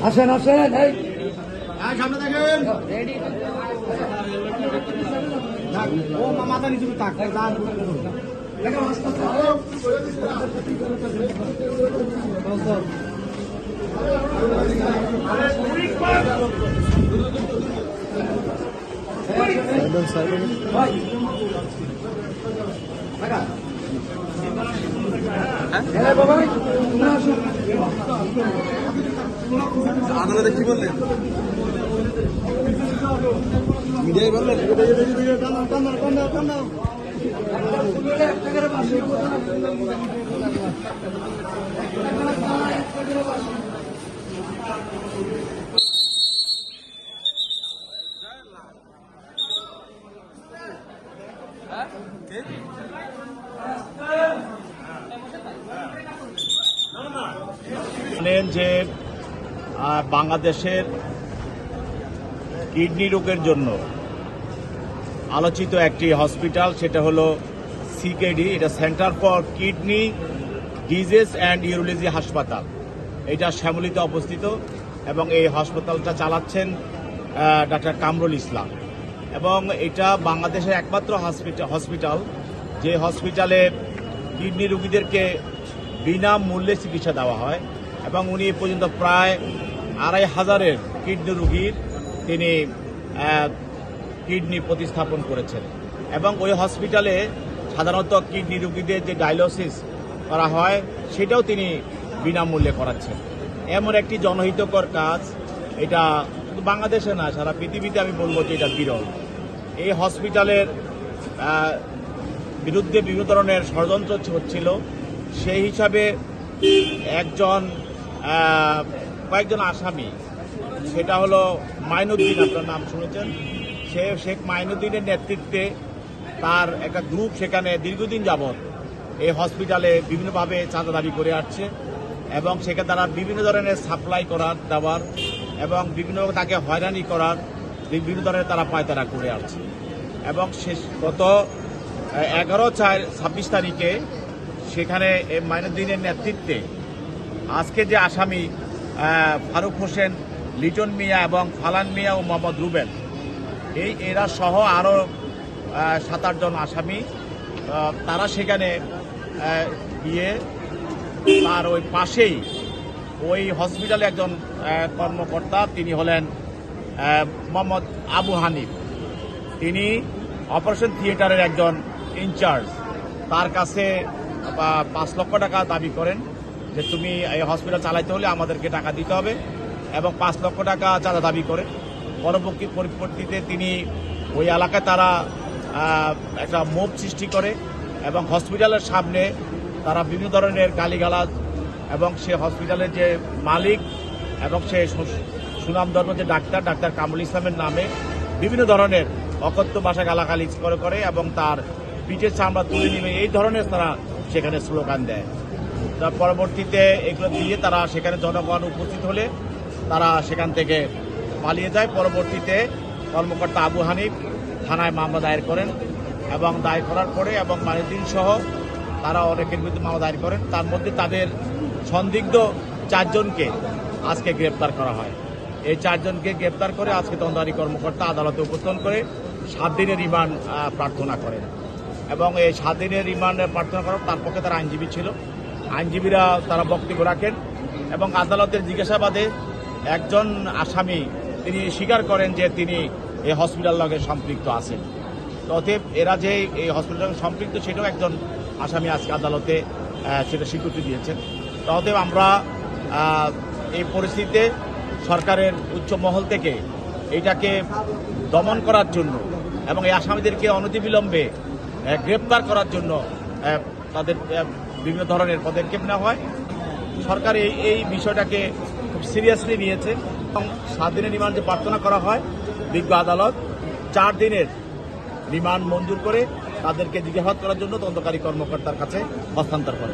আসেন আসেন এই সামনে দেখেন ও মাথা নিচু থাক আদালতে কি বললেন মিডিয়ায় বললেন জানেন যে বাংলাদেশের কিডনি রোগের জন্য আলোচিত একটি হসপিটাল, সেটা হলো সিকেডি, এটা centre for kidney disease and urology হাসপাতাল। এটা শ্যামলীতে অবস্থিত এবং এই হাসপাতালটা চালাচ্ছেন ডাক্তার কামরুল ইসলাম। এবং এটা বাংলাদেশের একমাত্র হসপিটাল যে হসপিটালে কিডনি রোগীদেরকে বিনামূল্যে চিকিৎসা দেওয়া হয়। এবং উনি এ পর্যন্ত প্রায় ২৫০০ কিডনি রোগীর তিনি কিডনি প্রতিস্থাপন করেছেন। এবং ওই হসপিটালে সাধারণত কিডনি রোগীদের যে ডায়ালিসিস করা হয় সেটাও তিনি বিনামূল্যে করাচ্ছেন। এমন একটি জনহিতকর কাজ, এটা শুধু বাংলাদেশে না, সারা পৃথিবীতে আমি বলবো যে এটা বিরল। এই হসপিটালের বিরুদ্ধে বিভিন্ন ধরনের ষড়যন্ত্র হচ্ছিল, সেই হিসাবে কয়েকজন আসামি, সেটা হলো মাইনুদ্দিন, আপনার নাম শুনেছেন, শেখ মাইনুদ্দিনের নেতৃত্বে তার একটা গ্রুপ সেখানে দীর্ঘদিন যাবৎ এই হসপিটালে বিভিন্নভাবে চাঁদা দাবি করে আসছে এবং সেখানে তারা বিভিন্ন ধরনের সাপ্লাই করার দেওয়ার এবং বিভিন্নভাবে তাকে হয়রানি করার বিভিন্ন ধরনের তারা পায়তারা করে আসছে। এবং গত 11/4/26 তারিখে সেখানে মাইনুদ্দিনের নেতৃত্বে আজকে যে আসামি ফারুক হোসেন, লিটন মিয়া এবং ফালান মিয়া ও মোহাম্মদ রুবেল, এরা সহ আরও 7-8 জন আসামি, তারা সেখানে গিয়ে তার ওই পাশেই ওই হসপিটালে একজন কর্মকর্তা, তিনি হলেন মোহাম্মদ আবু হানিফ, তিনি অপারেশন থিয়েটারের একজন ইনচার্জ, তার কাছে 5 লক্ষ টাকা দাবি করেন যে তুমি এই হসপিটাল চালাইতে হলে আমাদেরকে টাকা দিতে হবে, এবং 5 লক্ষ টাকা চাঁদা দাবি করে। পরবর্তীতে তিনি ওই এলাকায় তারা একটা মোব সৃষ্টি করে এবং হসপিটালের সামনে তারা বিভিন্ন ধরনের গালিগালাজ এবং সে হসপিটালের যে মালিক এবং সে সুনামধন্য যে ডাক্তার কামরুল ইসলামের নামে বিভিন্ন ধরনের অকথ্য ভাষা গালাগালি করে এবং তার পিঠের চামড়া তুলে নেবে, এই ধরনের তারা সেখানে স্লোগান দেয়। তার পরবর্তীতে এগুলো দিয়ে তারা সেখানে জনগণ উপস্থিত হলে তারা সেখান থেকে পালিয়ে যায়। পরবর্তীতে কর্মকর্তা আবু হানিফ থানায় মামলা দায়ের করেন এবং দায়ের করার পরে এবং মাইনুদ্দিন সহ তারা অনেকের বিরুদ্ধে মামলা দায়ের করেন। তার মধ্যে তাদের সন্দিগ্ধ 4 জনকে আজকে গ্রেপ্তার করা হয়। এই 4 জনকে গ্রেপ্তার করে আজকে তদন্তকারী কর্মকর্তা আদালতে উপস্থাপন করে 7 দিনের রিমান্ড প্রার্থনা করেন। এবং এই 7 দিনের রিমান্ড প্রার্থনা করার তার পক্ষে তারা আইনজীবী ছিল, আইনজীবীরা তারা বক্তব্য রাখেন এবং আদালতের জিজ্ঞাসাবাদে একজন আসামি তিনি স্বীকার করেন যে তিনি এই হসপিটাল লগে সম্পৃক্ত আছেন। অতএব এরা যে এই হসপিটাল সম্পৃক্ত সেটাও একজন আসামি আজকে আদালতে সেটা স্বীকৃতি দিয়েছেন। অতএব আমরা এই পরিস্থিতিতে সরকারের উচ্চ মহল থেকে এটাকে দমন করার জন্য এবং এই আসামিদেরকে অনতিবিলম্বে গ্রেপ্তার করার জন্য তাদের বিভিন্ন ধরনের পদক্ষেপ নেওয়া হয়। সরকার এই বিষয়টাকে খুব সিরিয়াসলি নিয়েছে এবং 7 দিনের রিমান্ড যে প্রার্থনা করা হয়, বিজ্ঞ আদালত 4 দিনের রিমান্ড মঞ্জুর করে তাদেরকে জিজ্ঞাসাবাদ করার জন্য তদন্তকারী কর্মকর্তার কাছে হস্তান্তর করে।